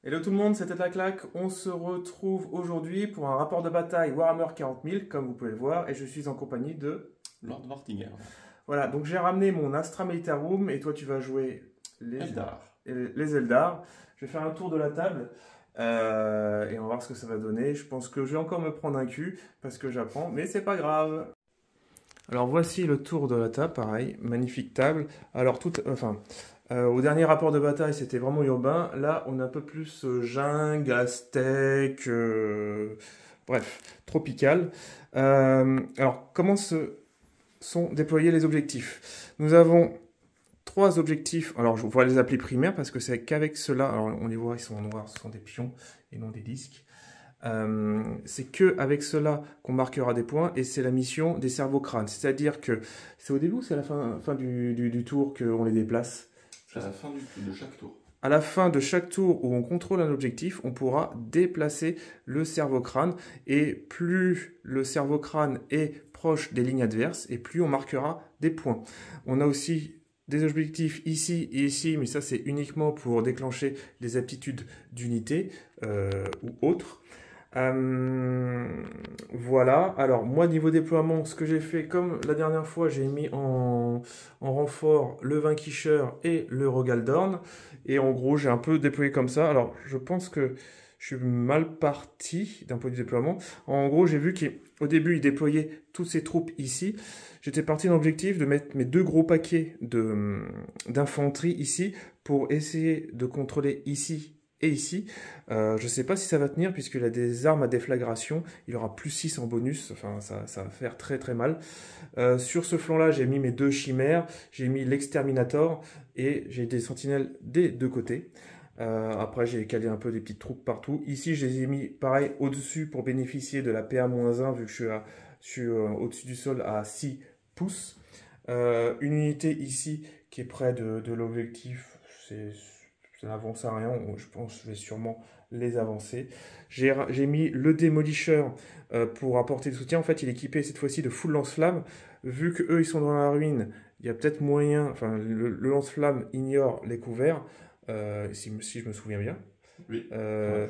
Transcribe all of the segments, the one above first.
Hello tout le monde, c'était la claque. On se retrouve aujourd'hui pour un rapport de bataille Warhammer 40 000, comme vous pouvez le voir, et je suis en compagnie de... Lord Vortiger. Voilà, donc j'ai ramené mon Astra Militarum, et toi tu vas jouer les, Eldar. les Eldar. Je vais faire un tour de la table, et on va voir ce que ça va donner. Je pense que je vais encore me prendre un cul, parce que j'apprends, mais c'est pas grave. Alors voici le tour de la table, pareil, magnifique table. Alors au dernier rapport de bataille, c'était vraiment urbain. Là, on est un peu plus jungle, aztèque, bref, tropical. Alors, comment se sont déployés les objectifs? Nous avons trois objectifs. Alors, je vais les appeler primaires parce que c'est qu'avec cela. Alors, on les voit, ils sont en noir, ce sont des pions et non des disques. C'est que avec cela qu'on marquera des points et c'est la mission des cerveaux-crânes. C'est-à-dire que c'est au début ou c'est à la fin du tour qu'on les déplace? C'est à la fin de chaque tour. À la fin de chaque tour où on contrôle un objectif, on pourra déplacer le cerveau-crâne et plus le cerveau-crâne est proche des lignes adverses et plus on marquera des points. On a aussi des objectifs ici et ici, mais ça c'est uniquement pour déclencher les aptitudes d'unité ou autres. Voilà, alors moi niveau déploiement, ce que j'ai fait, comme la dernière fois, j'ai mis en renfort le Vanquisher et le Rogaldorn, et en gros j'ai un peu déployé comme ça. Alors je pense que je suis mal parti d'un point de vue déploiement. En gros j'ai vu qu'au début il déployait toutes ses troupes ici. J'étais parti dans l'objectif de mettre mes deux gros paquets d'infanterie ici pour essayer de contrôler ici et ici. Je ne sais pas si ça va tenir puisqu'il a des armes à déflagration. Il aura plus 6 en bonus. Enfin, ça va faire très très mal. Sur ce flanc-là, j'ai mis mes deux chimères. J'ai mis l'exterminator et j'ai des sentinelles des deux côtés. Après, j'ai calé un peu des petites troupes partout. Ici, je les ai mis pareil au-dessus pour bénéficier de la PA-1 vu que je suis au-dessus du sol à 6 pouces. Une unité ici qui est près de l'objectif. Ça n'avance à rien, je pense que je vais sûrement les avancer. J'ai mis le Démolisher pour apporter le soutien. En fait, il est équipé cette fois-ci de full lance-flamme. Vu que eux ils sont dans la ruine, il y a peut-être moyen, enfin le lance-flamme ignore les couverts, si je me souviens bien. Oui. Euh,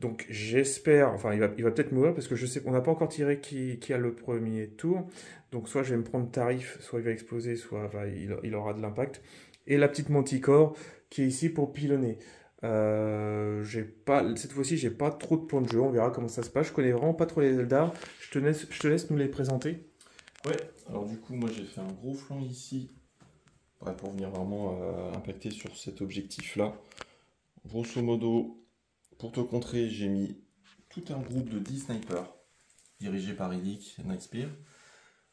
donc j'espère, enfin il va peut-être mourir parce que je sais qu'on n'a pas encore tiré qui a le premier tour. Donc soit je vais me prendre tarif, soit il va exploser, soit enfin, il aura de l'impact. Et la petite manticore qui est ici pour pilonner. Cette fois-ci, j'ai pas trop de points de jeu. On verra comment ça se passe. Je connais vraiment pas trop les Eldar. Je te laisse nous les présenter. Ouais, alors du coup, moi j'ai fait un gros flanc ici pour venir vraiment impacter sur cet objectif-là. Grosso modo, pour te contrer, j'ai mis tout un groupe de 10 snipers dirigés par Riddick et Nightspear.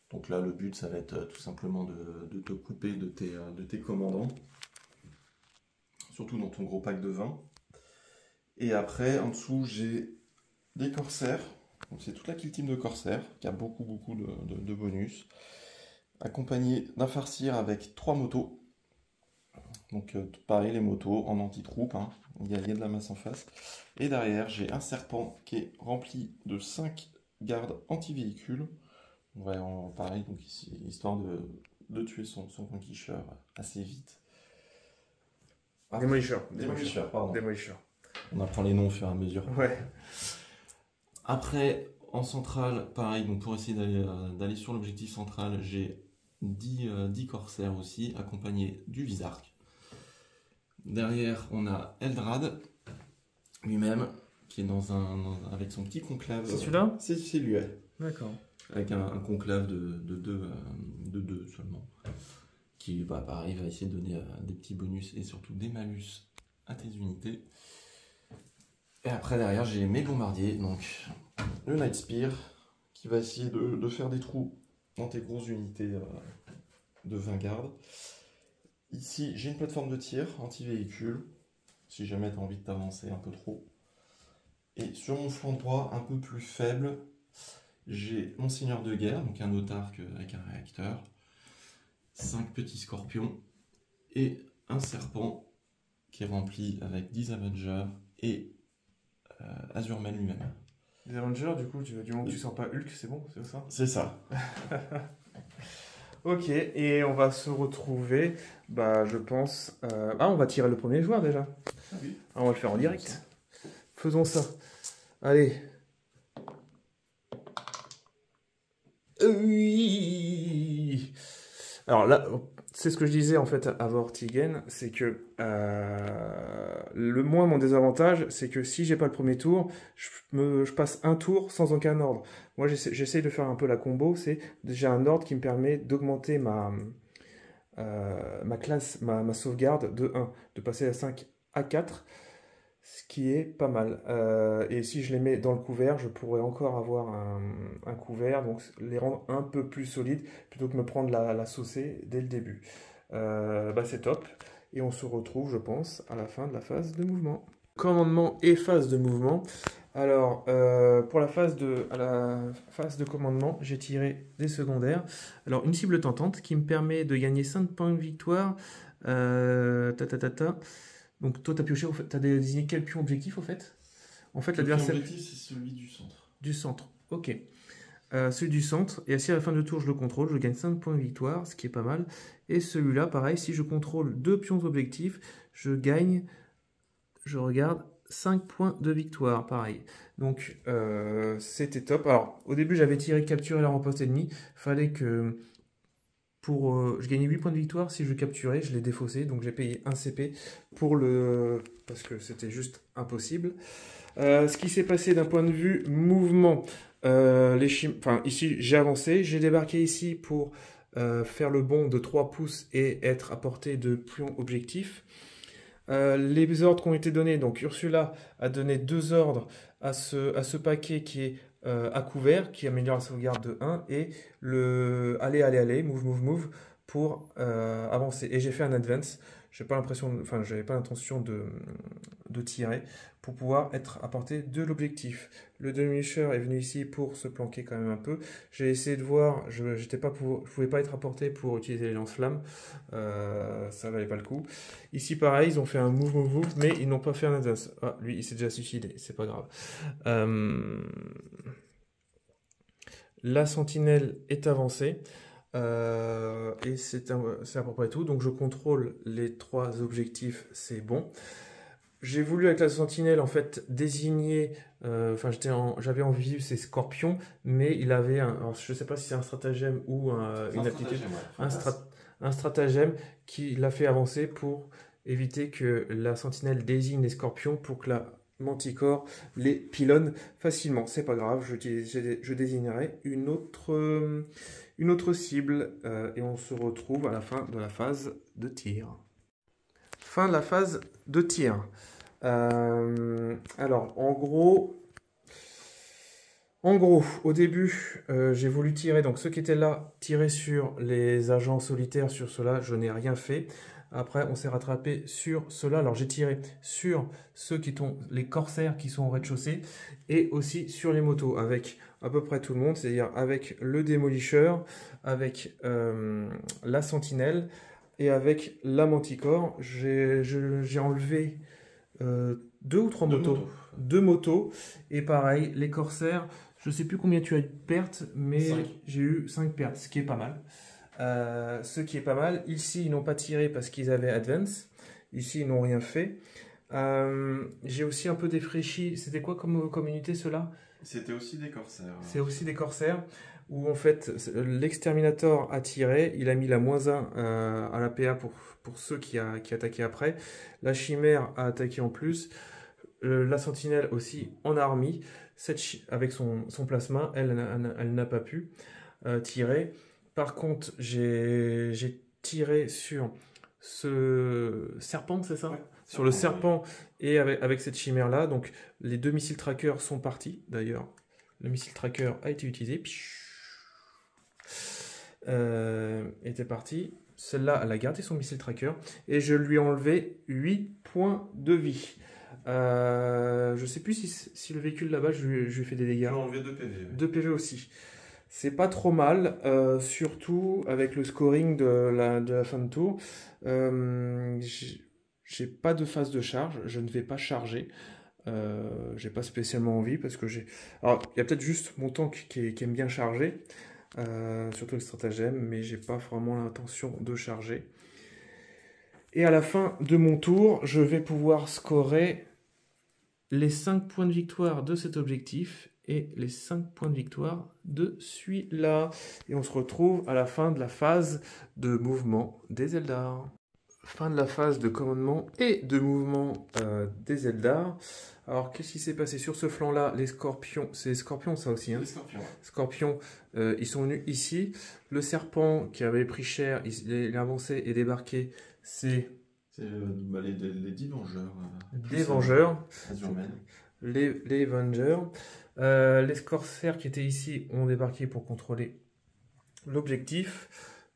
Donc là, le but, ça va être tout simplement de te couper de tes commandants. Surtout dans ton gros pack de 20. Et après, en dessous, j'ai des corsaires. Donc c'est toute la kill team de corsaires qui a beaucoup de bonus. Accompagné d'un farcir avec 3 motos. Donc pareil, les motos en anti-troupe. Hein. Il y a de la masse en face. Et derrière, j'ai un serpent qui est rempli de 5 gardes anti-véhicules. Ouais, pareil, donc ici, histoire de tuer son Vanquisher assez vite. Démolisher. Pardon. Démolisher. On apprend les noms au fur et à mesure. Ouais. Après, en centrale, pareil, donc pour essayer d'aller sur l'objectif central, j'ai 10 corsaires aussi, accompagnés du Visark. Derrière, on a Eldrad, lui-même, qui est avec son petit conclave. C'est celui-là? C'est lui, ouais. D'accord. Avec un conclave de deux seulement. Qui, pareil, va essayer de donner des petits bonus et surtout des malus à tes unités. Et après, derrière, j'ai mes bombardiers, donc le Nightspear, qui va essayer de faire des trous dans tes grosses unités de 20 gardes. Ici, j'ai une plateforme de tir anti-véhicule, si jamais tu as envie de t'avancer un peu trop. Et sur mon flanc droit, un peu plus faible, j'ai mon seigneur de guerre, donc un autarque avec un réacteur, 5 petits scorpions et un serpent qui est rempli avec 10 Avengers et Azurmen lui-même. Les Avengers, du coup, du moment que tu sens pas Hulk, c'est bon, c'est ça? C'est ça. Ok, et on va se retrouver, bah, je pense... Ah, on va tirer le premier joueur déjà. Ah oui. Ah, on va le faire en direct. Faisons ça. Allez. Oui. Alors là, c'est ce que je disais en fait à Vortigen, c'est que mon désavantage, c'est que si j'ai pas le premier tour, je passe un tour sans aucun ordre. Moi, j'essaie de faire un peu la combo, c'est déjà un ordre qui me permet d'augmenter ma classe, ma sauvegarde de 1, de passer à 5 à 4, ce qui est pas mal. Et si je les mets dans le couvert, je pourrais encore avoir un couvert, donc les rendre un peu plus solides, plutôt que me prendre la saucer dès le début. Bah c'est top. Et on se retrouve, je pense, à la fin de la phase de mouvement. Commandement et phase de mouvement. Alors, pour la phase de commandement, j'ai tiré des secondaires. Alors, une cible tentante qui me permet de gagner 5 points de victoire. Donc, toi, tu as pioché, tu as désigné quel pion objectif, au fait? En fait, l'adversaire... L'objectif, c'est celui du centre. Du centre, ok. Celui du centre, et si à la fin de tour je le contrôle, je gagne 5 points de victoire, ce qui est pas mal. Et celui-là, pareil, si je contrôle 2 pions objectifs, je gagne, je regarde, 5 points de victoire, pareil. Donc, c'était top. Alors, au début, j'avais tiré capturer la remposte ennemie. Fallait que... je gagnais 8 points de victoire si je capturais, je l'ai défaussé, donc j'ai payé 1 CP parce que c'était juste impossible. Ce qui s'est passé d'un point de vue mouvement, ici j'ai avancé, j'ai débarqué ici pour faire le bond de 3 pouces et être à portée de pion objectif. Les ordres qui ont été donnés, donc Ursula a donné 2 ordres à ce paquet qui est à couvert, qui améliore la sauvegarde de 1, et le allez, move, pour avancer. Et j'ai fait un advance, j'avais pas l'intention de tirer, pour pouvoir être à portée de l'objectif. Le demi-cher est venu ici pour se planquer quand même un peu. J'ai essayé de voir, je pouvais pas être à portée pour utiliser les lance-flammes, ça valait pas le coup. Ici pareil, ils ont fait un move, mais ils n'ont pas fait un advance. Ah, lui il s'est déjà suicidé, c'est pas grave. La sentinelle est avancée. Et c'est à peu près tout. Donc je contrôle les 3 objectifs, c'est bon. J'ai voulu avec la sentinelle en fait désigner, j'avais envie de vivre ces scorpions, mais il avait alors, je sais pas si c'est un stratagème ou une aptitude, un stratagème qui l'a fait avancer pour éviter que la sentinelle désigne les scorpions pour que la manticore les pilonne facilement. C'est pas grave, je désignerai une autre cible et on se retrouve à la fin de la phase de tir. Fin de la phase de tir. Alors, en gros, au début, j'ai voulu tirer, donc ceux qui étaient là, tirer sur les agents solitaires, sur ceux-là, je n'ai rien fait. Après, on s'est rattrapé sur ceux-là. Alors, j'ai tiré sur les corsaires qui sont au rez-de-chaussée et aussi sur les motos avec à peu près tout le monde, c'est-à-dire avec le démolisseur, avec la sentinelle et avec la manticore. J'ai enlevé 2 ou 3 motos. 2 motos. Et pareil, les corsaires, je ne sais plus combien tu as eu de pertes, mais j'ai eu 5 pertes, ce qui est pas mal. Ici, ils n'ont pas tiré parce qu'ils avaient advance. Ici, ils n'ont rien fait. J'ai aussi un peu défraîchi. C'était quoi comme unité, ceux-là? C'était aussi des corsaires. C'est aussi des corsaires. Où en fait, l'exterminator a tiré. Il a mis la -1 à la PA pour ceux qui attaquaient après. La chimère a attaqué en plus. La sentinelle aussi en a remis. Avec son plasma, elle n'a pas pu tirer. Par contre, j'ai tiré sur ce serpent, c'est ça? Ouais, sur le serpent et avec cette chimère-là. Donc, les 2 missiles trackers sont partis, d'ailleurs. Le missile tracker a été utilisé. Était parti. Celle-là, elle a gardé son missile tracker. Et je lui ai enlevé 8 points de vie. Je sais plus si le véhicule là-bas, je lui ai fait des dégâts. J'ai enlevé 2 PV. 2 PV aussi. C'est pas trop mal, surtout avec le scoring de la fin de tour. J'ai pas de phase de charge, je ne vais pas charger. J'ai pas spécialement envie parce que j'ai... Alors, il y a peut-être juste mon tank qui aime bien charger. surtout le stratagème, mais j'ai pas vraiment l'intention de charger. Et à la fin de mon tour, je vais pouvoir scorer les 5 points de victoire de cet objectif et les 5 points de victoire de celui-là. Et on se retrouve à la fin de la phase de mouvement des Eldar. Fin de la phase de commandement et de mouvement des Eldar. Alors, qu'est-ce qui s'est passé sur ce flanc-là? Les scorpions, c'est les scorpions ça aussi, hein? Les scorpions. Scorpions, ils sont venus ici. Le serpent qui avait pris cher, il est avancé et débarqué, c'est... C'est les 10 vengeurs. Des vengeurs. Azurmen. Les vengeurs. Les corsaires qui étaient ici ont débarqué pour contrôler l'objectif.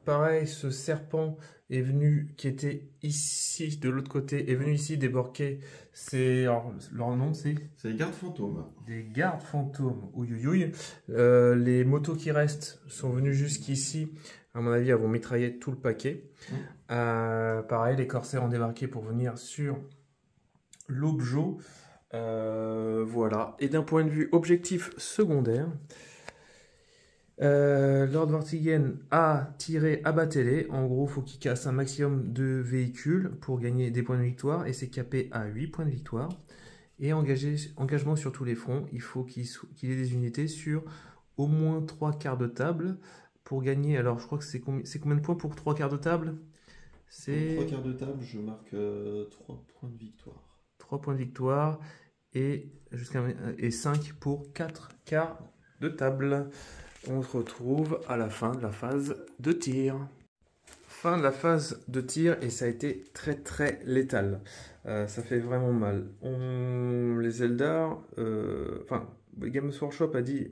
Pareil, ce serpent est venu, qui était ici, de l'autre côté, est venu ici débarquer. Leur nom, c'est les gardes fantômes. des gardes fantômes. Ouïouïouï. Les motos qui restent sont venus jusqu'ici. À mon avis, elles vont mitrailler tout le paquet. Pareil, les corsaires ont débarqué pour venir sur l'objet. Voilà. Et d'un point de vue objectif secondaire, Lord Vortigern a tiré abattez-les. En gros, il faut qu'il casse un maximum de véhicules pour gagner des points de victoire. Et c'est capé à 8 points de victoire. Et engagement sur tous les fronts. Il faut qu'il ait des unités sur au moins 3 quarts de table pour gagner. Alors, je crois que c'est combien de points pour 3 quarts de table? C'est 3 quarts de table, je marque 3 points de victoire. 3 points de victoire et 5 pour 4 quarts de table. On se retrouve à la fin de la phase de tir. Fin de la phase de tir et ça a été très très létal. Ça fait vraiment mal. Les Eldar, Games Workshop a dit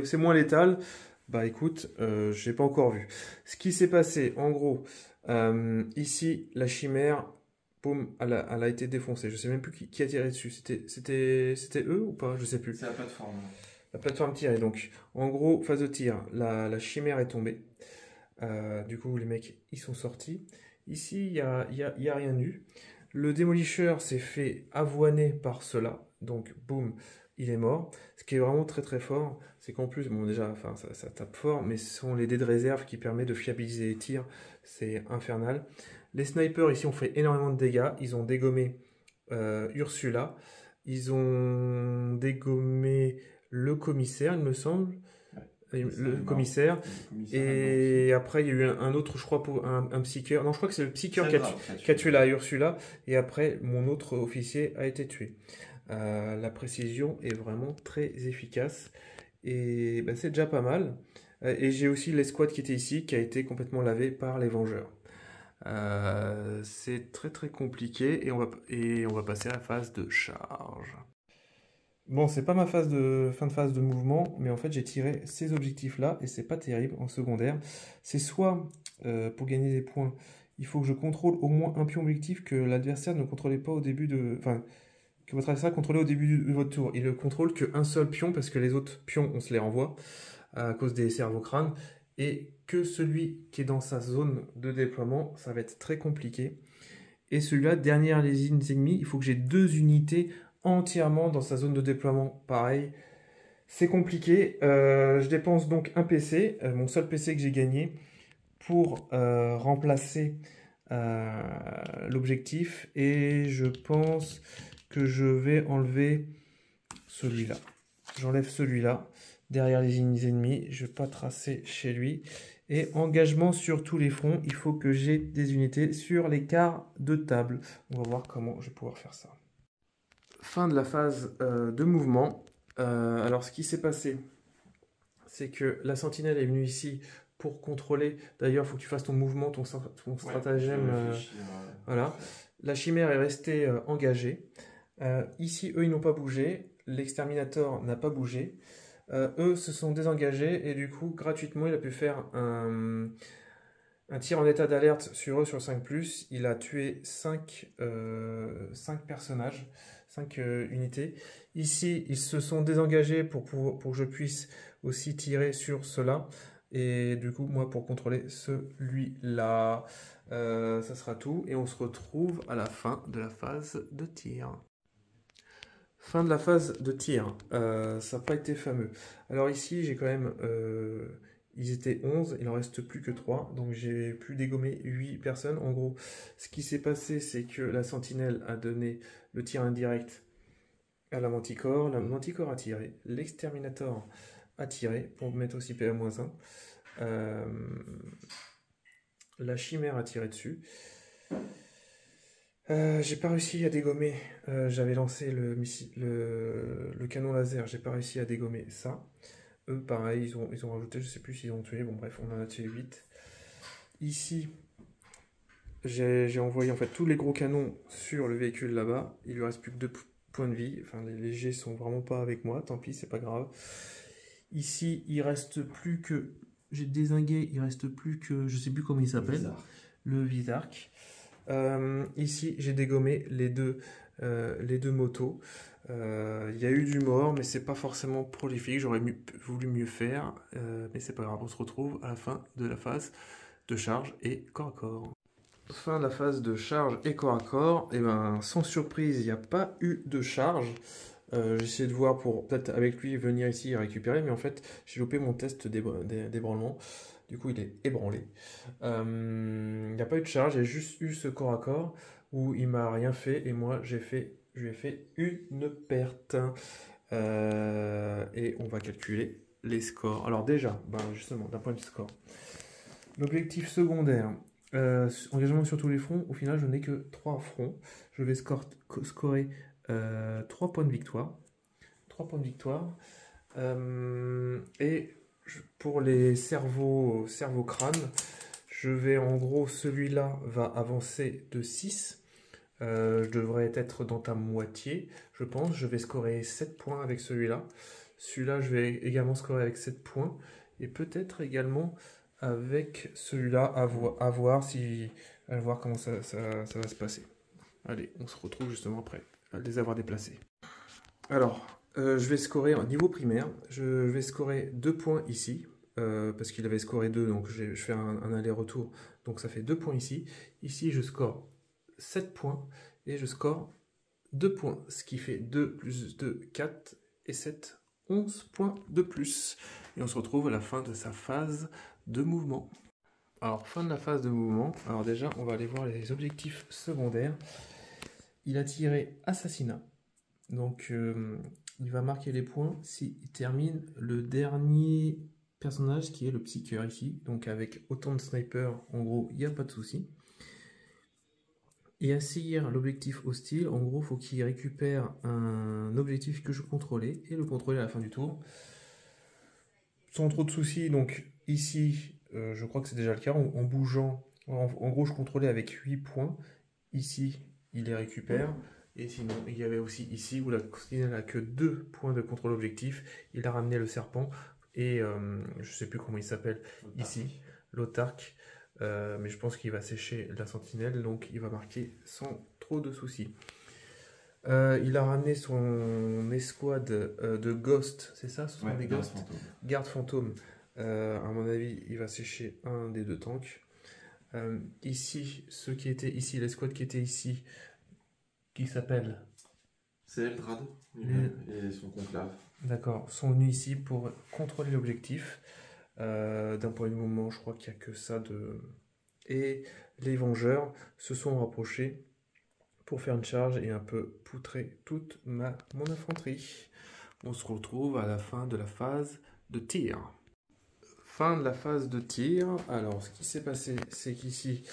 c'est moins létal. Bah écoute, je n'ai pas encore vu. Ce qui s'est passé, en gros, ici, la chimère, boum, elle a été défoncée. Je ne sais même plus qui a tiré dessus. C'était eux ou pas? Je ne sais plus. C'est la plateforme. La plateforme tirée. Donc, en gros, phase de tir, la chimère est tombée. Du coup, les mecs, ils sont sortis. Ici, il y a rien eu. Le démolisseur s'est fait avoiner par cela. Donc, boum, il est mort. Ce qui est vraiment très très fort, c'est qu'en plus, bon déjà, enfin, ça tape fort, mais ce sont les dés de réserve qui permettent de fiabiliser les tirs. C'est infernal. Les snipers ici ont fait énormément de dégâts. Ils ont dégommé Ursula. Ils ont dégommé le commissaire, il me semble. Le commissaire. Et après, il y a eu un autre, je crois, un psyker. Non, je crois que c'est le psyker qui a tué la Ursula. Et après, mon autre officier a été tué. La précision est vraiment très efficace. Et ben, c'est déjà pas mal. Et j'ai aussi l'escouade qui était ici, qui a été complètement lavée par les Vengeurs. C'est très très compliqué. Et on va passer à la phase de charge. Bon, c'est pas ma fin de phase de mouvement, mais en fait j'ai tiré ces objectifs-là et c'est pas terrible en secondaire. C'est soit pour gagner des points, il faut que je contrôle au moins un pion objectif que l'adversaire ne contrôlait pas au début de, enfin que votre adversaire contrôlait au début de votre tour. Il ne contrôle qu'un seul pion parce que les autres pions on se les renvoie à cause des cerveaux-crânes et que celui qui est dans sa zone de déploiement, ça va être très compliqué. Et celui-là derrière les lignes ennemies, il faut que j'ai 2 unités entièrement dans sa zone de déploiement. Pareil, c'est compliqué. Je dépense donc un PC, mon seul PC que j'ai gagné, pour remplacer l'objectif. Et je pense que je vais enlever celui-là. J'enlève celui-là derrière les lignes ennemies. Je ne vais pas tracer chez lui. Et engagement sur tous les fronts. Il faut que j'ai des unités sur les quarts de table. On va voir comment je vais pouvoir faire ça. Fin de la phase de mouvement. Alors ce qui s'est passé, c'est que la sentinelle est venue ici pour contrôler. D'ailleurs, il faut que tu fasses ton mouvement, ton stratagème. Voilà. La chimère est restée engagée. Ici, eux, ils n'ont pas bougé. L'exterminator n'a pas bougé. Eux se sont désengagés et du coup, gratuitement, il a pu faire un tir en état d'alerte sur eux sur 5+. Il a tué 5 personnages. 5 unités. Ici, ils se sont désengagés pour que je puisse aussi tirer sur cela. Et du coup, moi, pour contrôler celui-là, ça sera tout. Et on se retrouve à la fin de la phase de tir. Fin de la phase de tir. Ça n'a pas été fameux. Alors ici, j'ai quand même Ils étaient 11, il en reste plus que 3, donc j'ai pu dégommer 8 personnes. En gros, ce qui s'est passé, c'est que la sentinelle a donné le tir indirect à la manticore a tiré, l'exterminator a tiré pour mettre aussi PA-1. La chimère a tiré dessus. J'ai pas réussi à dégommer. J'avais lancé le canon laser, j'ai pas réussi à dégommer ça. Eux, pareil, ils ont rajouté, je sais plus s'ils ont tué. Bon, bref, on en a tué 8. Ici, j'ai envoyé en fait tous les gros canons sur le véhicule là-bas. Il lui reste plus que 2 points de vie. Enfin, les légers sont vraiment pas avec moi. Tant pis, c'est pas grave. Ici, il reste plus que. J'ai dézingué, il reste plus que. Je sais plus comment il s'appelle. Le Visark. Ici, j'ai dégommé les deux motos. Il y a eu du mort, mais c'est pas forcément prolifique. J'aurais voulu mieux faire, mais c'est pas grave. On se retrouve à la fin de la phase de charge et corps à corps. Fin de la phase de charge et corps à corps. Et ben, sans surprise, il n'y a pas eu de charge. J'ai essayé de voir pour peut-être avec lui venir ici et récupérer, mais en fait, j'ai loupé mon test d'ébranlement. Du coup, il est ébranlé. Il n'y a pas eu de charge, j'ai juste eu ce corps à corps où il m'a rien fait et moi je lui ai fait une perte. Et on va calculer les scores. Alors déjà, justement, d'un point de vue score. L'objectif secondaire, engagement sur tous les fronts, au final je n'ai que 3 fronts. Je vais scorer 3 points de victoire. 3 points de victoire. Et pour les cerveaux-crânes, je vais en gros, celui-là va avancer de 6. Je devrais être dans ta moitié, je pense. Je vais scorer 7 points avec celui-là. Celui-là, je vais également scorer avec 7 points. Et peut-être également avec celui-là, à voir comment ça va se passer. Allez, on se retrouve justement après, à les avoir déplacés. Alors, je vais scorer en niveau primaire. Je vais scorer 2 points ici, parce qu'il avait scoré 2, donc je fais un aller-retour. Donc ça fait 2 points ici. Ici, je score 7 points et je score 2 points, ce qui fait 2 plus 2, 4 et 7, 11 points de plus. Et on se retrouve à la fin de sa phase de mouvement. Alors, fin de la phase de mouvement. Alors déjà, on va aller voir les objectifs secondaires. Il a tiré assassinat. Donc, il va marquer les points s'il termine le dernier personnage qui est le psycheur ici. Donc, avec autant de snipers, en gros, il n'y a pas de souci. Et assaillir l'objectif hostile, en gros, il faut qu'il récupère un objectif que je contrôlais et le contrôler à la fin du tour. Sans trop de soucis, donc ici, je crois que c'est déjà le cas, en bougeant, en gros, je contrôlais avec 8 points. Ici, il les récupère. Et sinon, il y avait aussi ici où la sentinelle n'a que 2 points de contrôle objectif. Il a ramené le serpent et je ne sais plus comment il s'appelle ici, l'autarque. Mais je pense qu'il va sécher la sentinelle, donc il va marquer sans trop de soucis. Il a ramené son escouade de Ghost, c'est ça? Ce sont des Ghosts, garde fantôme. À mon avis, il va sécher un des 2 tanks. Ici, ceux qui étaient ici, l'escouade qui était ici, qui s'appelle... C'est Eldrad et son conclave. D'accord, sont venus ici pour contrôler l'objectif. D'un point de vue mouvement, je crois qu'il n'y a que ça de... Et les Vengeurs se sont rapprochés pour faire une charge et un peu poutrer toute mon infanterie. On se retrouve à la fin de la phase de tir. Fin de la phase de tir. Alors, ce qui s'est passé, c'est qu'ici,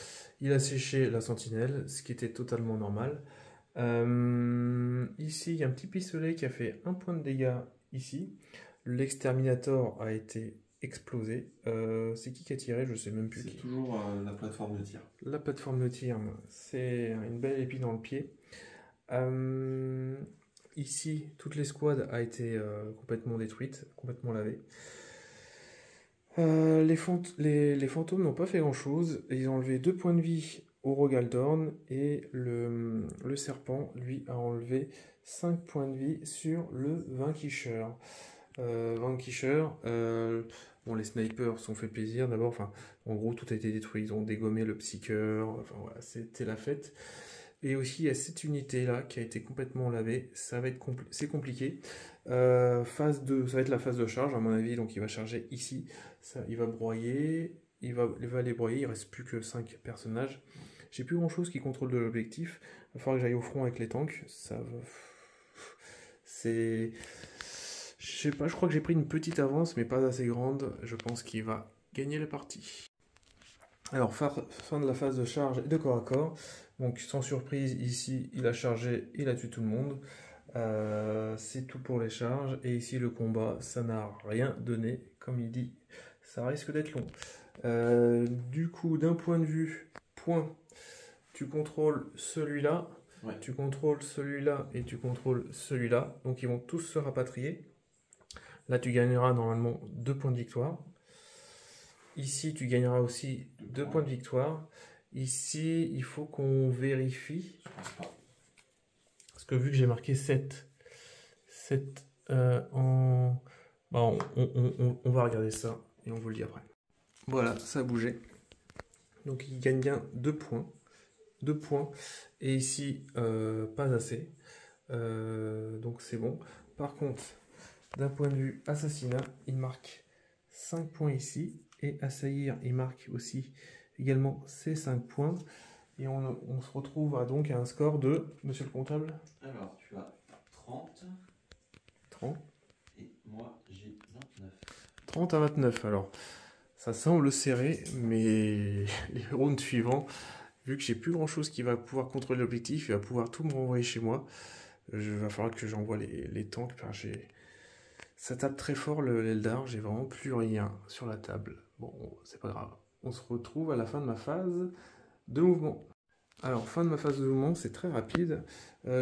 il a séché la sentinelle, ce qui était totalement normal. Ici, il y a un petit pistolet qui a fait 1 point de dégâts ici. L'exterminator a été explosé. C'est qui a tiré? Je sais même plus. C'est toujours la plateforme de tir. La plateforme de tir, c'est une belle épine dans le pied. Ici, toute l'escouade a été complètement détruite, complètement lavée. Les fantômes n'ont pas fait grand chose. Ils ont enlevé 2 points de vie au Rogaldorn et le serpent, lui, a enlevé 5 points de vie sur le Vanquisher. Bon, les snipers se sont fait plaisir d'abord. En gros, tout a été détruit. Ils ont dégommé le psycheur. Enfin, voilà, c'était la fête. Et aussi, il y a cette unité-là qui a été complètement lavée. Ça va être c'est compliqué. Phase ça va être la phase de charge, à mon avis. Donc, il va charger ici. Ça, il va broyer. Il va les broyer. Il ne reste plus que 5 personnages. J'ai plus grand-chose qui contrôle de l'objectif. Il va falloir que j'aille au front avec les tanks. C'est... Je sais pas, je crois que j'ai pris une petite avance, mais pas assez grande. Je pense qu'il va gagner la partie. Alors, fin de la phase de charge et de corps à corps. Donc, sans surprise, ici, il a chargé, il a tué tout le monde. C'est tout pour les charges. Et ici, le combat, ça n'a rien donné. Comme il dit, ça risque d'être long. Du coup, d'un point de vue point, tu contrôles celui-là, ouais. Tu contrôles celui-là et tu contrôles celui-là. Donc, ils vont tous se rapatrier. Là, tu gagneras normalement 2 points de victoire. Ici, tu gagneras aussi 2 points de victoire. Ici, il faut qu'on vérifie. Je pense pas. Parce que vu que j'ai marqué 7 en... Bon, on va regarder ça et on vous le dit après. Voilà, ça a bougé. Donc, il gagne bien 2 points. 2 points. Et ici, pas assez. Donc, c'est bon. Par contre, d'un point de vue assassinat, il marque 5 points ici. Et assaillir, il marque aussi également ces 5 points. Et on se retrouve donc à un score de, monsieur le comptable? Alors, tu as 30. 30. Et moi, j'ai 29. 30 à 29, alors. Ça semble serré, mais les rounds suivants, vu que j'ai plus grand-chose qui va pouvoir contrôler l'objectif, il va pouvoir tout me renvoyer chez moi. Il va falloir que j'envoie les tanks. Ça tape très fort l'Eldar, j'ai vraiment plus rien sur la table. Bon, c'est pas grave. On se retrouve à la fin de ma phase de mouvement. Alors, fin de ma phase de mouvement, c'est très rapide.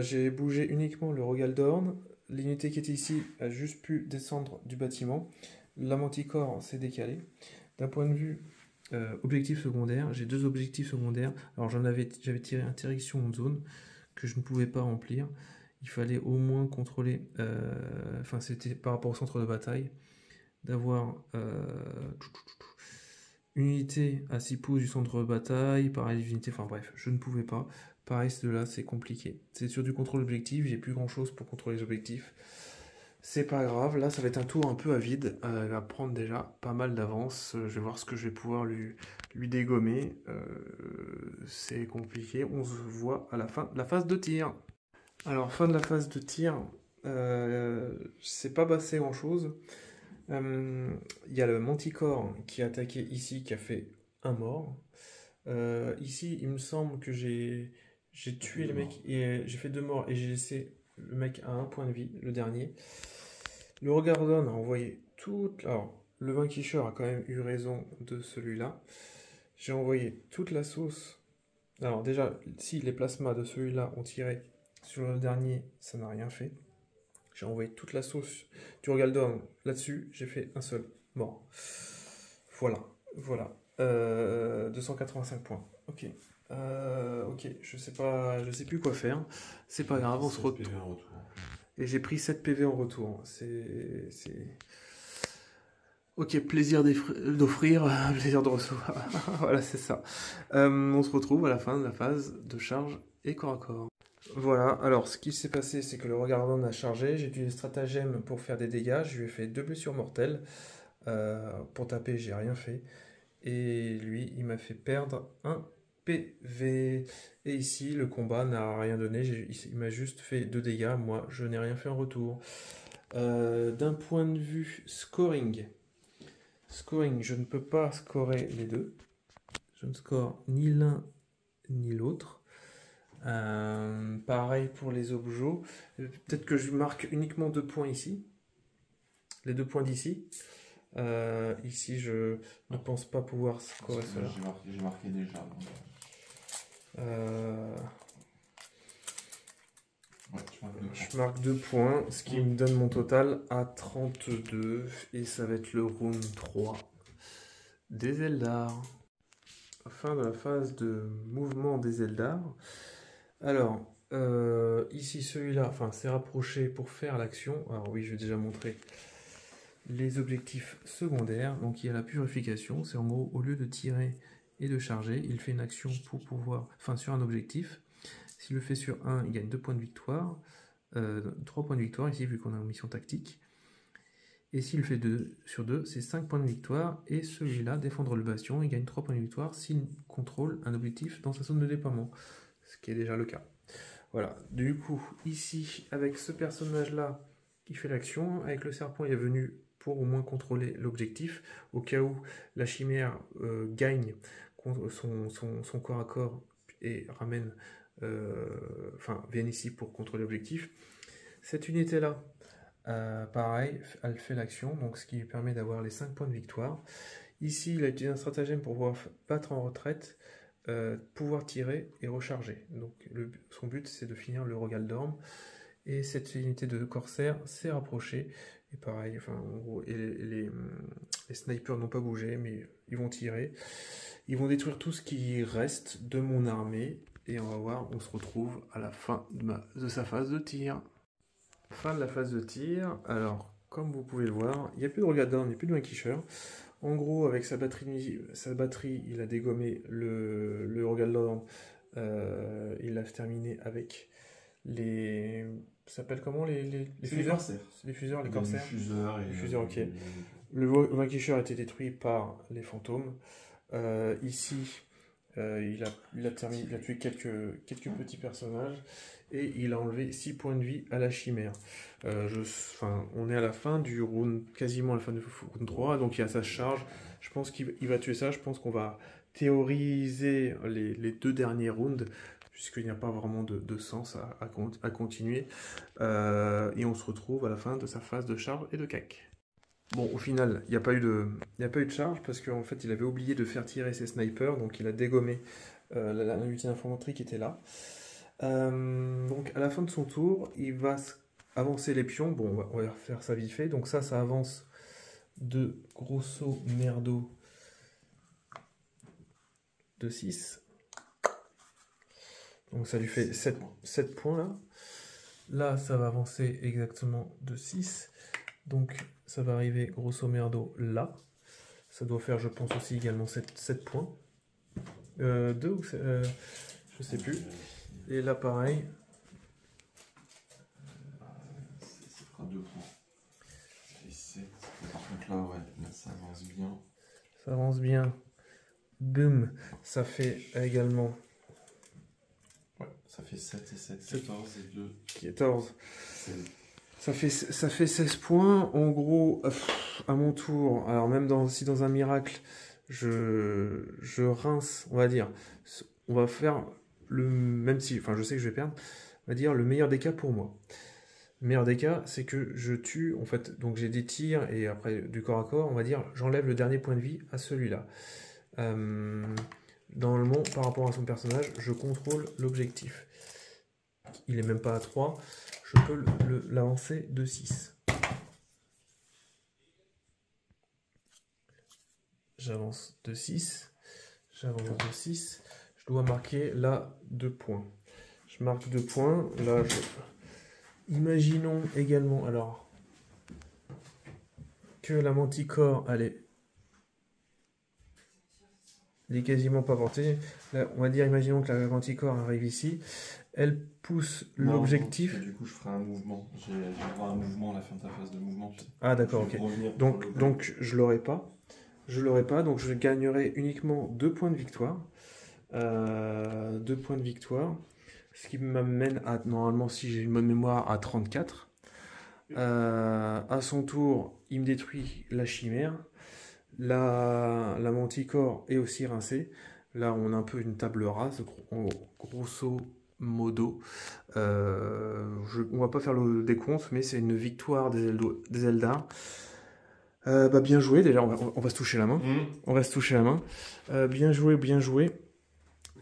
J'ai bougé uniquement le Rogaldorn. L'unité qui était ici a juste pu descendre du bâtiment. La Manticore s'est décalée. D'un point de vue objectif secondaire, j'ai 2 objectifs secondaires. Alors, j'avais tiré interdiction de zone que je ne pouvais pas remplir. Il fallait au moins contrôler, enfin c'était par rapport au centre de bataille, d'avoir une unité à 6 pouces du centre de bataille, pareil, une unité, enfin bref, je ne pouvais pas. Pareil, là c'est compliqué. C'est sur du contrôle objectif, j'ai plus grand chose pour contrôler les objectifs. C'est pas grave, là ça va être un tour un peu à vide. Il va prendre déjà pas mal d'avance. Je vais voir ce que je vais pouvoir lui dégommer. C'est compliqué, on se voit à la fin de la phase de tir. Alors, fin de la phase de tir, c'est pas passé grand chose. Il y a le Manticore qui a attaqué ici, qui a fait un mort. Ici, il me semble que j'ai tué les mecs, et j'ai fait 2 morts et j'ai laissé le mec à 1 point de vie, le dernier. Le Regardon a envoyé toute... Alors, le Vanquisher a quand même eu raison de celui-là. J'ai envoyé toute la sauce. Alors déjà, si les plasmas de celui-là ont tiré sur le dernier, ça n'a rien fait. J'ai envoyé toute la sauce du Rogaldorn là-dessus. J'ai fait un seul mort. Voilà. 285 points. Ok. Ok. Je sais plus quoi faire. C'est pas grave. On se retrouve. Et j'ai pris 7 PV en retour. C'est. Ok, plaisir d'offrir, plaisir de recevoir. Voilà, c'est ça. On se retrouve à la fin de la phase de charge et corps à corps. Voilà, alors ce qui s'est passé, c'est que le Regardon a chargé, j'ai utilisé le stratagème pour faire des dégâts, je lui ai fait 2 blessures mortelles. Pour taper, j'ai rien fait. Et lui, il m'a fait perdre 1 PV. Et ici, le combat n'a rien donné, il m'a juste fait 2 dégâts, moi je n'ai rien fait en retour. D'un point de vue scoring, je ne peux pas scorer les deux. Je ne score ni l'un ni l'autre. Pareil pour les objets. Peut-être que je marque uniquement 2 points ici. Les 2 points d'ici. Ici, je ne pense pas pouvoir scorer cela. J'ai marqué déjà. Ouais, je marque 2 points, ce qui me donne mon total à 32. Et ça va être le round 3 des Eldar. Fin de la phase de mouvement des Eldar. Alors, ici celui-là, enfin c'est rapproché pour faire l'action. Alors oui, je vais déjà montrer les objectifs secondaires. Donc il y a la purification, c'est en gros au lieu de tirer et de charger, il fait une action pour pouvoir, enfin sur un objectif. S'il le fait sur 1, il gagne 2 points de victoire. 3 points de victoire ici, vu qu'on est en mission tactique. Et s'il le fait sur 2, c'est 5 points de victoire. Et celui-là, défendre le bastion, il gagne 3 points de victoire s'il contrôle un objectif dans sa zone de déploiement. Ce qui est déjà le cas. Voilà, du coup, ici, avec ce personnage-là qui fait l'action, avec le serpent, il est venu pour au moins contrôler l'objectif, au cas où la chimère gagne son corps à corps et ramène, vienne ici pour contrôler l'objectif. Cette unité-là, pareil, elle fait l'action, donc ce qui lui permet d'avoir les 5 points de victoire. Ici, il a utilisé un stratagème pour pouvoir battre en retraite, pouvoir tirer et recharger. Donc son but, c'est de finir le Rogaldorn. Et cette unité de corsaire s'est rapprochée. Et pareil, en gros, les snipers n'ont pas bougé, mais ils vont tirer. Ils vont détruire tout ce qui reste de mon armée. Et on va voir, on se retrouve à la fin de sa phase de tir. Fin de la phase de tir. Alors, comme vous pouvez le voir, il n'y a plus de Rogaldorn, il n'y a plus de Vanquisher. En gros, avec sa batterie, il a dégommé le Rogaldorn. Il l'a terminé avec les... Ça s'appelle comment les fuseurs? Les fuseurs, les corsaires. Les fuseurs, ok. Le Vanquisher a été détruit par les fantômes. Ici, il a tué quelques petits personnages. Et il a enlevé 6 points de vie à la chimère. On est à la fin du round, quasiment à la fin du round 3, donc il y a sa charge. Je pense qu'il va tuer ça. Je pense qu'on va théoriser les 2 derniers rounds, puisqu'il n'y a pas vraiment de sens à continuer. Et on se retrouve à la fin de sa phase de charge et de cac. Bon, au final, il n'y a pas eu de charge, parce qu'en fait, il avait oublié de faire tirer ses snipers, donc il a dégommé l'unité d'infanterie qui était là. Donc à la fin de son tour, il va avancer les pions. Bon, on va faire ça vite fait. Donc ça avance de grosso merdo de 6. Donc ça lui fait 7 points là. Là, ça va avancer exactement de 6. Donc ça va arriver grosso merdo là. Ça doit faire, je pense, aussi également 7 points. 2 ou je sais plus. Et là, pareil. Ça fera 2 points. Ça fait 7. Par contre, là, ouais, là, ça avance bien. Ça avance bien. Boum. Ça fait également. Ouais, ça fait 7 et 7. 14 et 2. 14. Ça fait 16 points. En gros, à mon tour, alors même si dans un miracle, je rince, on va dire. On va faire. Même si, je sais que je vais perdre, on va dire le meilleur des cas pour moi. Le meilleur des cas, c'est que je tue, en fait, donc j'ai des tirs et après du corps à corps, on va dire, j'enlève le dernier point de vie à celui-là. Normalement, par rapport à son personnage, je contrôle l'objectif. Il est même pas à 3, je peux l'avancer de 6. J'avance de 6, j'avance de 6. Je dois marquer là 2 points. Je marque 2 points. Là, imaginons également alors que la manticore, elle est quasiment pas portée. Là, on va dire, imaginons que la manticore arrive ici. Elle pousse l'objectif. Du coup, je ferai un mouvement. J'ai droit à un mouvement à la fin de ta phase de mouvement. Tu sais. Ah d'accord, ok. Donc je l'aurai pas. Donc je gagnerai uniquement 2 points de victoire. 2 points de victoire, ce qui m'amène à, normalement, si j'ai une bonne mémoire, à 34. À son tour, il me détruit la chimère. La manticore est aussi rincée. Là, on a un peu une table rase, grosso modo. On va pas faire le décompte, mais c'est une victoire des Eldar. Bien joué, déjà, on va se toucher la main. On va se toucher la main. Bien joué, bien joué.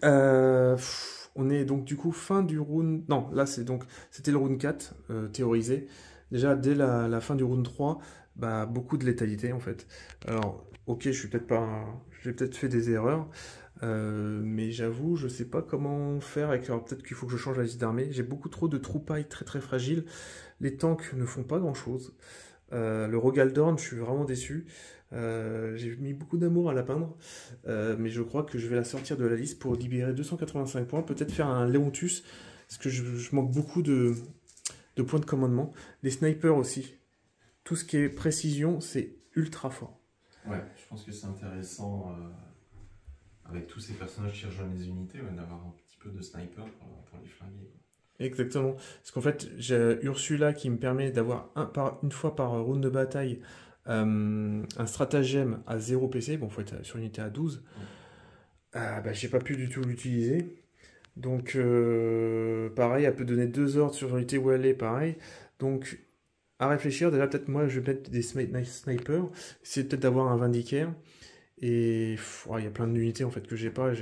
On est donc du coup fin du round. Non, là c'était le round 4 théorisé. Déjà dès la fin du round 3, beaucoup de létalité en fait. Alors, ok, j'ai peut-être fait des erreurs, mais j'avoue, je sais pas comment faire avec. Alors peut-être qu'il faut que je change la liste d'armée. J'ai beaucoup trop de troupailles très très fragiles. Les tanks ne font pas grand chose. Le Rogaldorn, je suis vraiment déçu. J'ai mis beaucoup d'amour à la peindre, mais je crois que je vais la sortir de la liste pour libérer 285 points, peut-être faire un Léontus parce que je manque beaucoup de points de commandement. Les snipers aussi. Tout ce qui est précision, c'est ultra fort. Ouais, je pense que c'est intéressant avec tous ces personnages qui rejoignent les unités, ouais, d'avoir un petit peu de sniper pour les flinguer, quoi. Exactement. Parce qu'en fait, j'ai Ursula qui me permet d'avoir une fois par round de bataille un stratagème à 0 PC. Bon, il faut être sur unité à 12. Bah, j'ai pas pu du tout l'utiliser. Donc, pareil, elle peut donner 2 ordres sur l'unité où elle est, pareil. Donc, à réfléchir, déjà, peut-être moi, je vais mettre des snipers. Essayer peut-être d'avoir un vindicaire. Et il y a plein d'unités en fait que j'ai pas.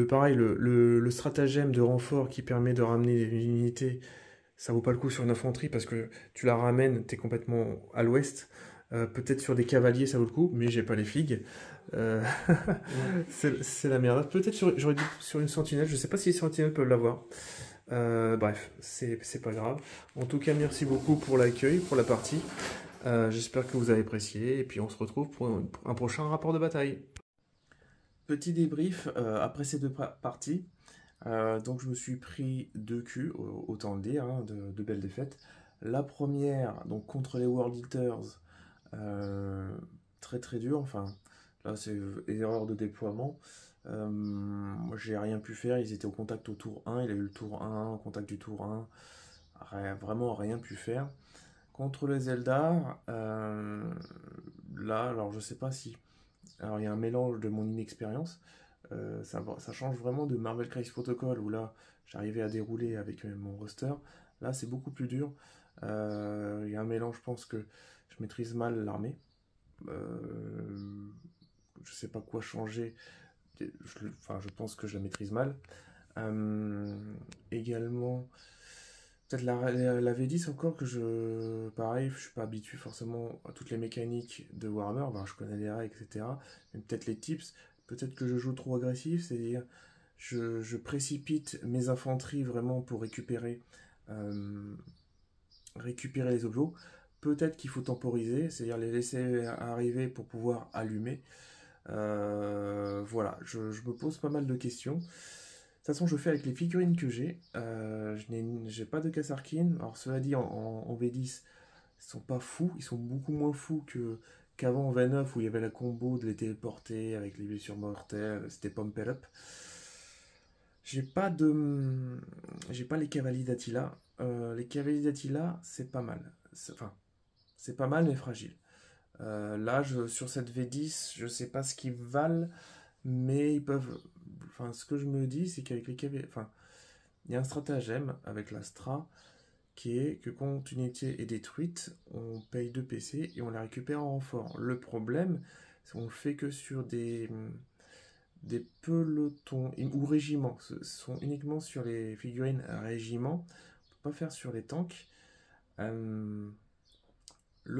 Pareil, le stratagème de renfort qui permet de ramener une unité, ça vaut pas le coup sur une infanterie parce que tu la ramènes, t'es complètement à l'ouest. Peut-être sur des cavaliers ça vaut le coup, mais j'ai pas les figues. Euh, c'est la merde. Peut-être j'aurais dit sur une sentinelle, je sais pas si les sentinelles peuvent l'avoir. Bref, c'est pas grave. En tout cas, merci beaucoup pour l'accueil, pour la partie. J'espère que vous avez apprécié et puis on se retrouve pour un prochain rapport de bataille. Petit débrief après ces deux parties. Donc je me suis pris 2 culs, autant le dire, hein, de belles défaites. La première, donc contre les World Eaters, très très dur. Enfin, là c'est erreur de déploiement. Moi j'ai rien pu faire, ils étaient au contact au tour 1, il a eu le tour 1, au contact du tour 1. Vraiment rien pu faire. Contre les Eldar, là, alors je sais pas si. Alors il y a un mélange de mon inexpérience. Ça change vraiment de Marvel Crisis Protocol où là j'arrivais à dérouler avec mon roster. Là c'est beaucoup plus dur. Il y a un mélange, je pense que je maîtrise mal l'armée. Je sais pas quoi changer. Je pense que je la maîtrise mal. Également, peut-être la V10 encore pareil, je suis pas habitué forcément à toutes les mécaniques de Warhammer. Ben, je connais les règles, etc. Mais peut-être les tips. Peut-être que je joue trop agressif, c'est-à-dire je précipite mes infanteries vraiment pour euh, récupérer les objets. Peut-être qu'il faut temporiser, c'est-à-dire les laisser arriver pour pouvoir allumer. Voilà, je me pose pas mal de questions. De toute façon, je fais avec les figurines que j'ai. J'ai pas de Kasarkin. Alors, cela dit, en V10, ils sont pas fous. Ils sont beaucoup moins fous qu'avant en V9 où il y avait la combo de les téléporter avec les blessures mortelles. C'était Pump It Up. J'ai pas de. J'ai pas les cavaliers d'Attila. Les cavaliers d'Attila, c'est pas mal. Enfin, c'est pas mal, mais fragile. Là, sur cette V10, je sais pas ce qu'ils valent, mais ils peuvent. Enfin, ce que je me dis, c'est qu'avec les cavaliers. Enfin, il y a un stratagème avec l'Astra qui est que quand une unité est détruite, on paye 2 PC et on la récupère en renfort. Le problème, c'est qu'on le fait que sur des pelotons ou régiments. Ce sont uniquement sur les figurines régiments. On peut pas faire sur les tanks. Le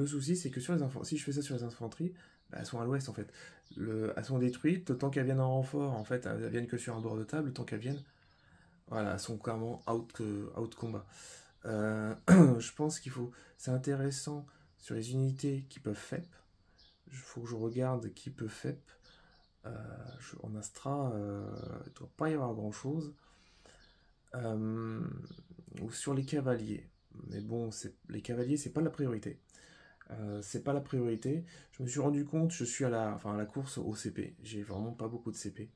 souci, c'est que si je fais ça sur les infanteries, bah, elles sont à l'ouest en fait. Elles sont détruites, le temps qu'elles viennent en renfort, en fait, elles viennent que sur un bord de table, le temps qu'elles viennent, voilà, elles sont clairement out combat. Je pense qu'il faut. C'est intéressant sur les unités qui peuvent FEP. Il faut que je regarde qui peut FEP. En Astra, il ne doit pas y avoir grand chose. Ou sur les cavaliers. Mais bon, les cavaliers, c'est pas la priorité. C'est pas la priorité. Je me suis rendu compte, je suis à la course au CP. J'ai vraiment pas beaucoup de CP.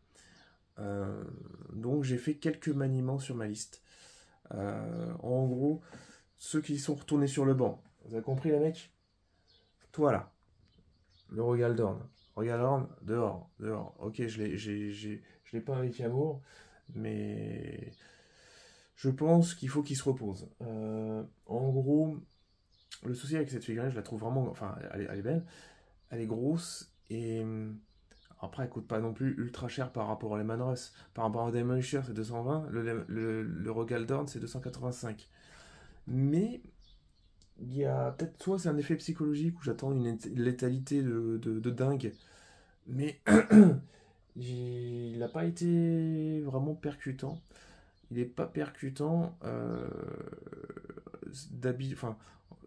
Donc j'ai fait quelques maniements sur ma liste. En gros, ceux qui sont retournés sur le banc. Vous avez compris, les mecs? Toi là, le Rogaldorn. Rogaldorn, dehors, dehors. Ok, je l'ai pas avec amour, mais je pense qu'il faut qu'il se repose. En gros, le souci avec cette figurine, je la trouve vraiment. Enfin, elle est belle, elle est grosse et. Après, elle coûte pas non plus ultra cher par rapport à Lehman Russ. Par rapport à Demolisher, c'est 220. Le Rogaldorn, c'est 285. Mais il y a peut-être soit c'est un effet psychologique où j'attends une létalité de dingue. Mais il n'a pas été vraiment percutant. Il n'est pas percutant enfin,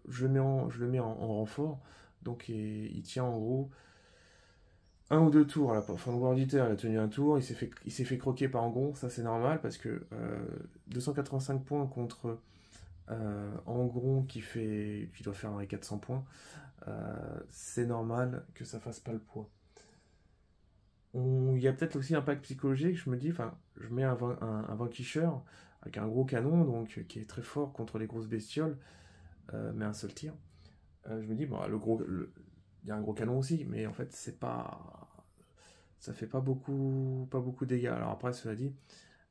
je le mets en renfort. Donc il tient en gros un ou deux tours à la fin de auditeur, il a tenu un tour, il s'est fait croquer par Angon, ça c'est normal parce que 285 points contre Angron qui doit faire les 400 points, c'est normal que ça fasse pas le poids. Il y a peut-être aussi un pack psychologique, je me dis, enfin, je mets un vanquisheur avec un gros canon, donc qui est très fort contre les grosses bestioles, mais un seul tir. Je me dis, bon, il y a un gros canon aussi, mais en fait, c'est pas, ça fait pas beaucoup de dégâts. Alors après, cela dit,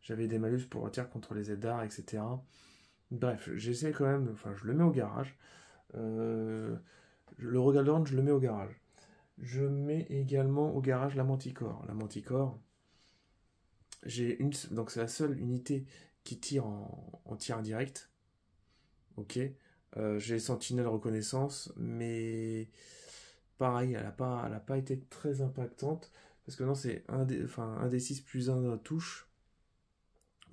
j'avais des malus pour tir contre les Eldar, etc. Bref, j'essaie quand même, enfin, je le mets au garage. Euh, le Rogaldorn, je le mets au garage. Je mets également au garage la Manticore. La Manticore, donc c'est la seule unité qui tire en tir indirect. Ok. J'ai Sentinelle reconnaissance, mais pareil, elle a pas été très impactante. Parce que non, c'est un des 6 plus un touche.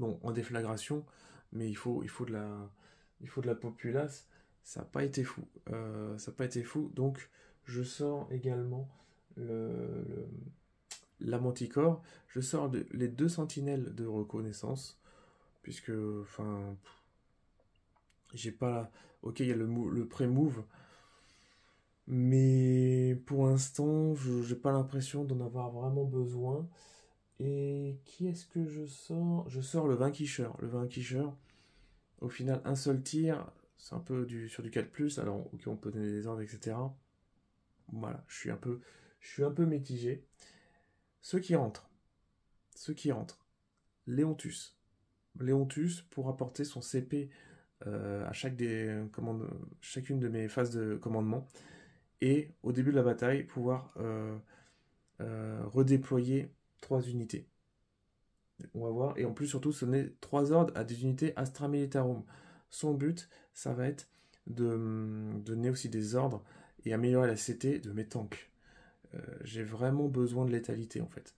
Bon, en déflagration, mais il faut de la populace. Ça n'a pas été fou. Ça n'a pas été fou. Donc, je sors également le, la Manticore. Je sors les deux sentinelles de reconnaissance. Puisque, enfin, j'ai pas la... Ok, il y a le pré-move. Mais pour l'instant, je n'ai pas l'impression d'en avoir vraiment besoin. Et qui est-ce que je sors? Je sors le Vanquisheur. Le Vanquisheur, au final, un seul tir, c'est un peu sur du 4+, alors ok, on peut donner des ordres, etc. Voilà, je suis un peu mitigé. Ceux qui rentrent, ceux qui rentrent, Léontus. Léontus, pour apporter son CP à chacune de mes phases de commandement, et au début de la bataille, pouvoir redéployer 3 unités. On va voir. Et en plus, surtout, donner 3 ordres à des unités Astra Militarum. Son but, ça va être de donner aussi des ordres et améliorer la CT de mes tanks. J'ai vraiment besoin de létalité en fait.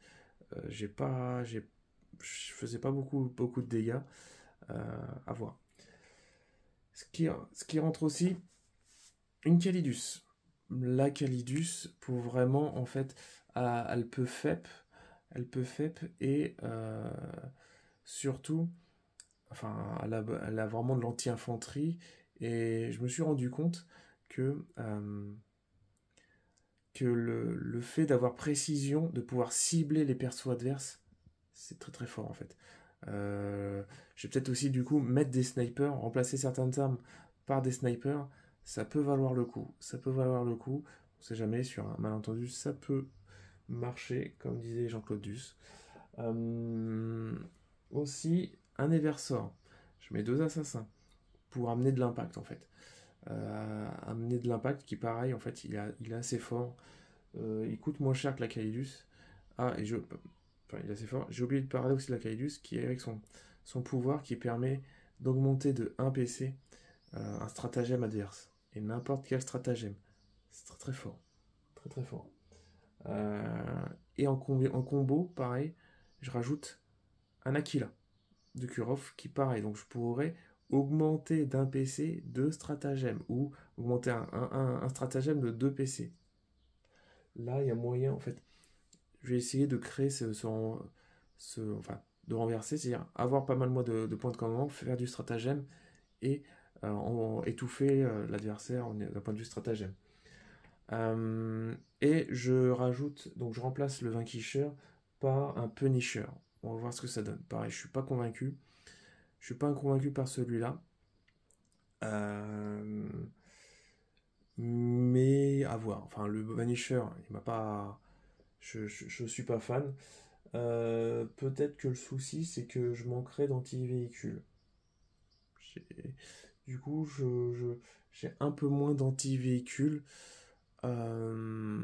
Je faisais pas beaucoup de dégâts à voir. Ce qui rentre aussi, une Calidus. La Calidus, pour vraiment en fait, elle peut FEP et surtout, enfin, elle a vraiment de l'anti-infanterie. Et je me suis rendu compte que le fait d'avoir précision, de pouvoir cibler les persos adverses, c'est très très fort en fait. Je vais peut-être aussi du coup mettre des snipers, remplacer certaines armes par des snipers, ça peut valoir le coup. Ça peut valoir le coup. On sait jamais, sur un malentendu, ça peut marcher, comme disait Jean-Claude Duss. Euh, Aussi, un Eversor. Je mets 2 assassins pour amener de l'impact en fait. Amener de l'impact qui, pareil, en fait, il est assez fort. Il coûte moins cher que la Caelus. Ah, enfin, il est assez fort. J'ai oublié de parler aussi de la Caelus qui est avec son pouvoir qui permet d'augmenter de 1 PC un stratagème adverse. Et n'importe quel stratagème. C'est très très fort. Très très fort. Et en combo, pareil, je rajoute un Aquila de Kurov qui, pareil, donc je pourrais augmenter d'un PC 2 stratagèmes ou augmenter un stratagème de 2 PC. Là, il y a moyen, en fait, je vais essayer de créer enfin, de renverser, c'est-à-dire avoir pas mal moi de points de commandement, faire du stratagème et étouffer l'adversaire d'un point de vue stratagème. Et je rajoute, donc je remplace le Vanquisher par un Punisher. On va voir ce que ça donne. Pareil, je suis pas convaincu. Je suis pas convaincu par celui-là. Euh, mais à voir. Enfin, le Vanisher, il m'a pas. Je suis pas fan. Peut-être que le souci, c'est que je manquerai d'anti-véhicule. J'ai- Du coup, j'ai un peu moins d'anti-véhicule. Euh,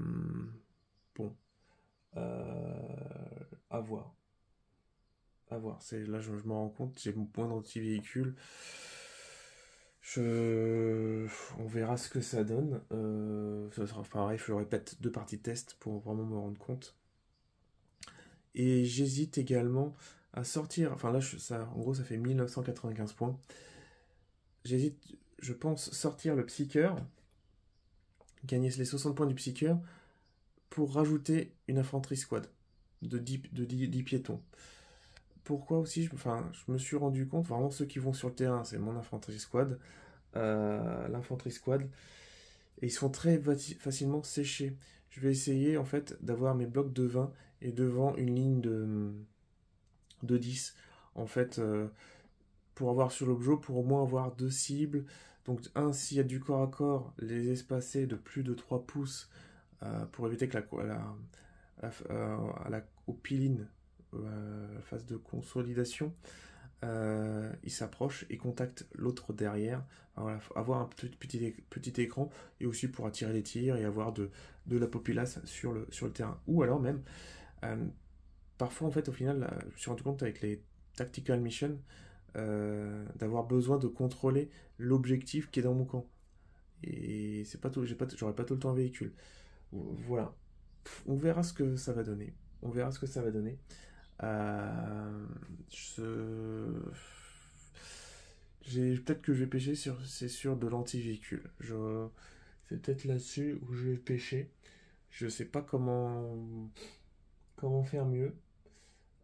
Bon, à voir. À voir. Là, je me rends compte, j'ai moins d'anti-véhicule. On verra ce que ça donne. Ça sera pareil, je ferai peut-être 2 parties de test pour vraiment me rendre compte. Et j'hésite également à sortir. Enfin là, en gros, ça fait 1995 points. J'hésite, pense, sortir le Psyker, gagner les 60 points du Psyker, pour rajouter une infanterie squad de 10 piétons. Pourquoi aussi, je me suis rendu compte, vraiment ceux qui vont sur le terrain, c'est mon infanterie squad, l'infanterie squad, et ils sont très facilement séchés. Je vais essayer en fait d'avoir mes blocs de 20 et devant une ligne de 10. En fait, pour avoir sur l'objet, pour au moins avoir deux cibles. Donc, s'il y a du corps à corps, les espacer de plus de 3 pouces pour éviter que au piline, phase de consolidation, il s'approche et contacte l'autre derrière. Alors, voilà, avoir un petit écran et aussi pour attirer les tirs et avoir de la populace sur le terrain. Ou alors même, euh, parfois en fait au final, je me suis rendu compte avec les tactical missions d'avoir besoin de contrôler l'objectif qui est dans mon camp. Et c'est pas tout, j'aurais pas tout le temps un véhicule. Voilà. On verra ce que ça va donner. On verra ce que ça va donner. Euh, je... Peut-être que je vais pêcher c'est sur de l'anti-véhicule. C'est peut-être là-dessus où je vais pêcher. Je sais pas comment faire mieux.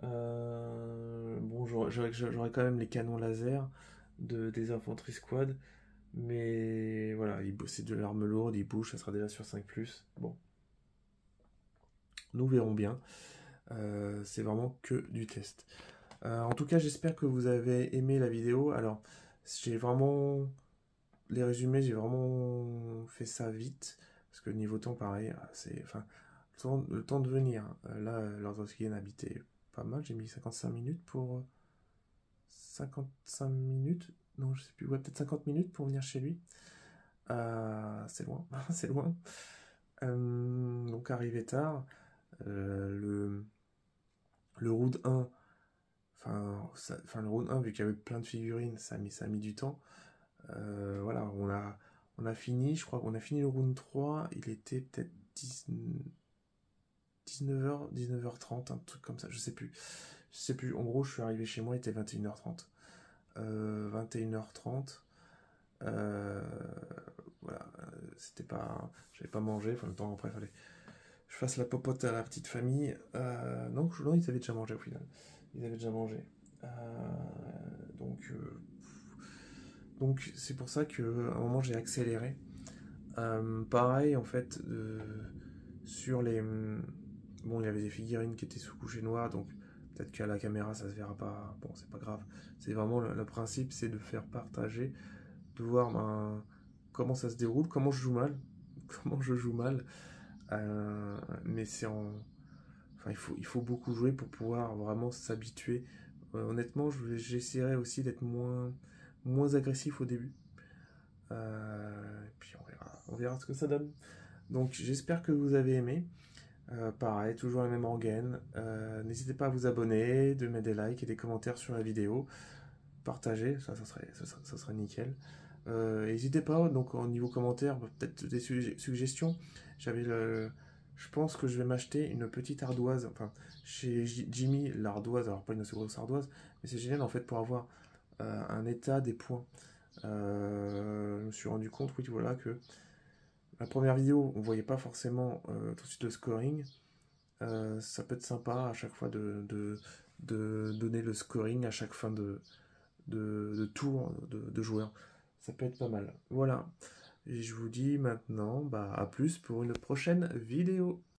Bon, j'aurais quand même les canons laser des infanteries squad. Mais voilà, c'est de l'arme lourde, il bouge, ça sera déjà sur 5+. Bon, nous verrons bien. C'est vraiment que du test. En tout cas, j'espère que vous avez aimé la vidéo. Alors, j'ai vraiment... Les résumés, j'ai vraiment fait ça vite. Parce que niveau temps, pareil, c'est... Enfin, le temps de venir. Là, Lord of the Rings habitait pas mal. J'ai mis 55 minutes pour... 55 minutes? Non, je sais plus. Ouais, peut-être 50 minutes pour venir chez lui. C'est loin, c'est loin. Donc arrivé tard, le round 1, le round 1, vu qu'il y avait plein de figurines, ça a mis du temps. Voilà, on a fini, je crois qu'on a fini le round 3, il était peut-être 19h, 19h30, un truc comme ça, je sais plus. Je sais plus, en gros, je suis arrivé chez moi, il était 21h30. 21h30. Voilà, c'était pas, j'avais pas mangé, enfin le temps après fallait que je fasse la popote à la petite famille. Non, ils avaient déjà mangé au final. Ils avaient déjà mangé. Euh, donc, donc c'est pour ça qu'à un moment j'ai accéléré. Pareil en fait sur les, bon il y avait des figurines qui étaient sous coucher noir, donc peut-être qu'à la caméra ça se verra pas. Bon c'est pas grave. C'est vraiment le principe, c'est de faire partager, de voir comment ça se déroule, comment je joue mal, comment je joue mal. Mais c'est en... Enfin, il faut beaucoup jouer pour pouvoir vraiment s'habituer. Honnêtement, j'essaierai aussi d'être moins agressif au début. Et puis on verra ce que ça donne. Donc j'espère que vous avez aimé. Pareil, toujours la même rengaine. N'hésitez pas à vous abonner, de mettre des likes et des commentaires sur la vidéo. Partager, ça serait nickel. N'hésitez pas, donc au niveau commentaire, peut-être des suggestions. Je pense que je vais m'acheter une petite ardoise, enfin, chez Jimmy, l'ardoise, alors pas une assez grosse ardoise, mais c'est génial en fait pour avoir un état des points. Je me suis rendu compte, oui, voilà, que la première vidéo, on voyait pas forcément tout de suite le scoring. Ça peut être sympa à chaque fois de donner le scoring à chaque fin de tour de joueurs. Ça peut être pas mal. Voilà. Et je vous dis maintenant, à plus pour une prochaine vidéo.